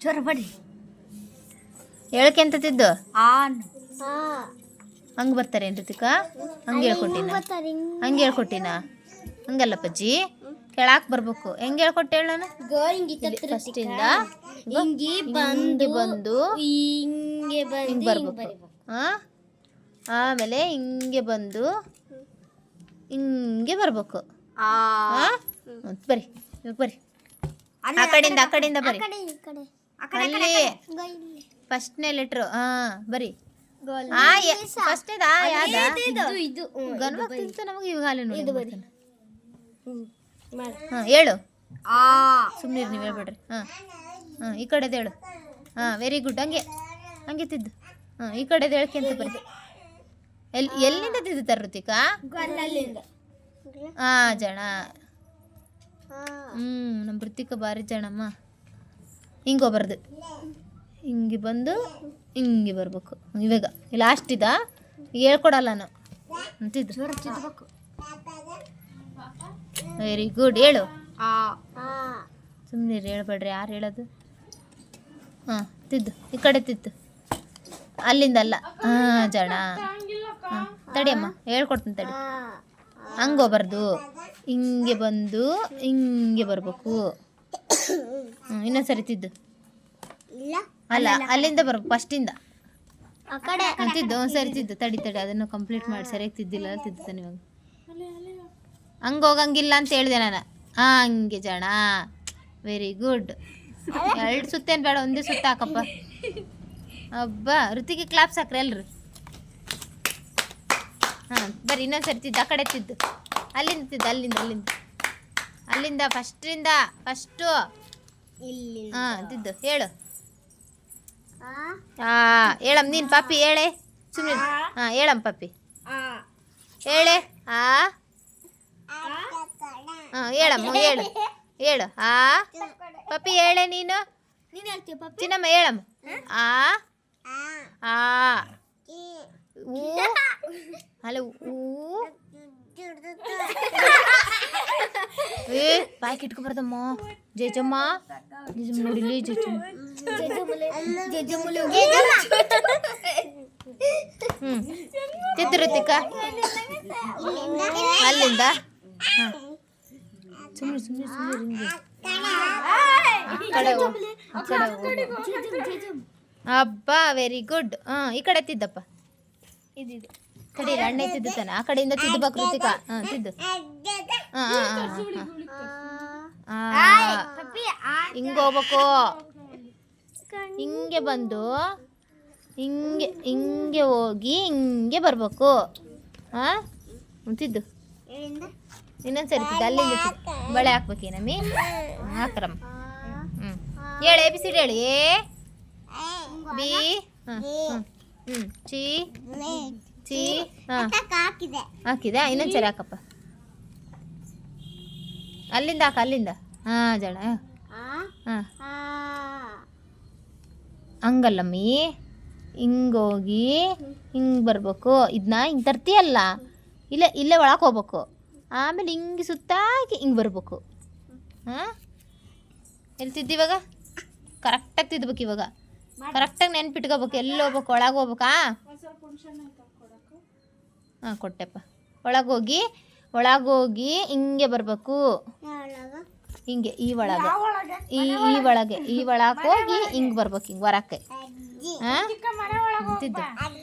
ಜೋರ ಬಡಿ ಹೇಳಕ್ಕೆ ಅಂತ ತಿದ್ದು ಆನ್ ಹಂಗೆ ಬರ್ತಾರೆ ಏನು ಋತಿಕಾ ಹಂಗೆ ಹೇಳ್ಕೊಟ್ಟಿನ ಹಂಗೆ ಹೇಳ್ಕೊಟ್ಟಿನ ಹಂಗಲ್ಲ ಪಜ್ಜಿ ಕೆಳಕ್ಕೆ ಬರ್ಬೇಕು ಹೆಂಗೆ ಹೇಳ್ಕೊಟ್ಟೆ ಹೇಳು ನಾನು ಫಸ್ಟಿಂದ ಹಿಂಗೆ ಬಂದು ಹಿಂಗೆ ಬರ್ಬೇಕು ಹಾಂ ಆಮೇಲೆ ಹಿಂಗೆ ಬಂದು ಹಿಂಗೆ ಬರ್ಬೇಕು ಹಾಂ ಬರ್ರಿ ಇವಾಗ ಬರ್ರಿ ಆ ಕಡೆಯಿಂದ ಬರ್ರಿ ಅಲ್ಲಿ ಫಸ್ಟ್ನೇ ಲೆಟ್ರು ಹಾಂ ಬರ್ರಿ ಫಸ್ಟ್ನೇದಾ ಯಾವ್ದ ಗನ್ವಾಗ ತಿಂತು ನಮಗೆ ಇವಾಗ ಹಾಲು ನೋಡಿ ಹಾಂ ಹೇಳು ಸುಮ್ಮನೆ ನೀವು ಹೇಳ್ಬೇಡ್ರಿ ಹಾಂ ಈ ಕಡೆದು ಹೇಳು ಹಾಂ ವೆರಿ ಗುಡ್ ಹಂಗೆ ತಿದ್ದು ಈ ಕಡೆದು ಹೇಳ್ಕೊಂತ ಬರ್ರಿ ಎಲ್ಲಿಂದ ತಿದ್ದುತ್ತಾರೆ ಋತಿಕಾ ಜಣ ನಮ್ಮ ಋತಿಕ ಭಾರಿ ಜಣಮ್ಮ ಹಿಂಗೆ ಹೋಗ್ಬಾರ್ದು ಹಿಂಗೆ ಬಂದು ಹಿಂಗೆ ಬರ್ಬೇಕು ಇವಾಗ ಲಾಸ್ಟ್ ಇದ ಹೇಳ್ಕೊಡಲ್ಲ ನಾನು ಅಂತಿದ್ದು ವೆರಿ ಗುಡ್ ಹೇಳು ಸುಮ್ಮನೆ ಹೇಳ್ಬೇಡ್ರಿ ಯಾರು ಹೇಳೋದು ಹಾಂ ತಿದ್ದು ಈ ಕಡೆ ತಿದ್ದು ಅಲ್ಲಿಂದ ಅಲ್ಲ ಜಣ ತಡಿಯಮ್ಮ ಹೇಳ್ಕೊಡ್ತೀನಿ ತಡಿ ಹಂಗೆ ಹೋಗ್ಬಾರ್ದು ಹಿಂಗೆ ಬಂದು ಹಿಂಗೆ ಬರ್ಬೇಕು ಇನ್ನೊಂದ್ಸರಿ ತಿದ್ದು ಅಲ್ಲ ಅಲ್ಲಿಂದ ಬರ್ಬೇಕು ಫಸ್ಟಿಂದ ತಿದ್ದು ಸರಿ ತಿದ್ದು ತಡಿ ಅದನ್ನು ಕಂಪ್ಲೀಟ್ ಮಾಡಿ ಸರಿಯಾಗಿ ತಿದ್ದಿಲ್ಲ ತಿದ್ದಾನೆ ಇವಾಗ ಹಂಗೆ ಹೋಗಂಗಿಲ್ಲ ಅಂತ ಹೇಳಿದೆ ನಾನು ಹಂಗೆ ಜಣ ವೆರಿ ಗುಡ್ 2 ಸುತ್ತೇನು ಬೇಡ ಒಂದೇ ಸುತ್ತ ಹಾಕಪ್ಪ ಅಬ್ಬಾ ಋತಿಗೆ ಕ್ಲಾಪ್ಸ್ ಹಾಕ್ರಿ ಎಲ್ರು ಬರ್ರಿ ಇನ್ನೊಂದ್ಸರಿ ತಿದ್ದು ಆ ಕಡೆ ತಿದ್ದು ಅಲ್ಲಿಂದ ತಿದ್ದು ಅಲ್ಲಿಂದ ಫಸ್ಟು ತಿದ್ದು ಹೇಳು ಹೇಳಮ್ಮ ನೀನು ಪಾಪಿ ಹೇಳೆ ಸುಮ್ಮನೆ ಹೇಳಮ್ಮ ಪಾಪಿ ಹೇಳೆ ಹೇಳಮ್ಮ ಹೇಳು ಪಾಪಿ ಹೇಳೆ ನೀನು ಚಿನ್ನಮ್ಮ ಹೇಳಮ್ಮ ಅಲ್ಲ ಬಾಯ್ಗೆ ಇಟ್ಕೊಬಾರ್ದಮ್ಮ ಜೇಜಮ್ಮ ನೋಡಿಲಿ ತಿದ್ದು ಋತಿಕಾ ಅಲ್ಲಿಂದ ಸುಮ್ಮನೆ ಹಬ್ಬ ವೆರಿ ಗುಡ್ ಈ ಕಡೆ ತಿದ್ದಪ್ಪ ಕಡೆ ಅಣ್ಣ ತಿದ್ದುತ್ತಾನೆ ಆ ಕಡೆಯಿಂದ ತಿದ್ದಬೇಕು ಋತಿಕಾ ತಿದ್ದು ಹಿಂಗೆ ಹೋಗ್ಬೇಕು ಹಿಂಗೆ ಬಂದು ಹಿಂಗೆ ಹೋಗಿ ಹಿಂಗೆ ಬರ್ಬೇಕು ತಿದ್ದು ಇನ್ನೊಂದ್ಸರಿ ತಿದ್ದು ಅಲ್ಲಿಂದ ತಿದ್ದು ಬಳೆ ಹಾಕ್ಬೇಕೇನಮ್ಮಿ ಹಾಕ್ರಮ್ಮ ಹೇಳಿ ಎ ಬಿ ಸಿ ಡಿ ಹೇಳಿ ಎ ಬಿ ಚಿ ಚಿ ಹಾಕಿದೆ ಇನ್ನೊಂದ್ಸರಿ ಹಾಕಪ್ಪ ಅಲ್ಲಿಂದ ಅಲ್ಲಿಂದ ಜಣ ಹಂಗಲ್ಲಮ್ಮಿ ಹಿಂಗೋಗಿ ಹಿಂಗೆ ಬರ್ಬೇಕು ಇದನ್ನ ಹಿಂಗೆ ತರ್ತೀಯಲ್ಲ ಇಲ್ಲೇ ಒಳಗೆ ಹೋಗ್ಬೇಕು ಆಮೇಲೆ ಹಿಂಗೆ ಸುತ್ತಾಕಿ ಹಿಂಗೆ ಬರ್ಬೇಕು ಎಲ್ಲಿ ತಿದ್ದಿವಾಗ ಕರೆಕ್ಟಾಗಿ ತಿದ್ಬೇಕು ಇವಾಗ ಕರೆಕ್ಟಾಗಿ ನೆನ್ಪಿಟ್ಕೋಬೇಕು ಎಲ್ಲಿ ಹೋಗ್ಬೇಕು ಒಳಗೆ ಹೋಗ್ಬೇಕಾ ಕೊಟ್ಟೆಪ್ಪ ಒಳಗೋಗಿ ಹಿಂಗೆ ಬರ್ಬೇಕು ಹಿಂಗೆ ಈ ಒಳಗೆ ಹೋಗಿ ಹಿಂಗೆ ಬರ್ಬೇಕು ಹಿಂಗೆ ಹೊರಕ್ಕೆ ತಿದ್ದು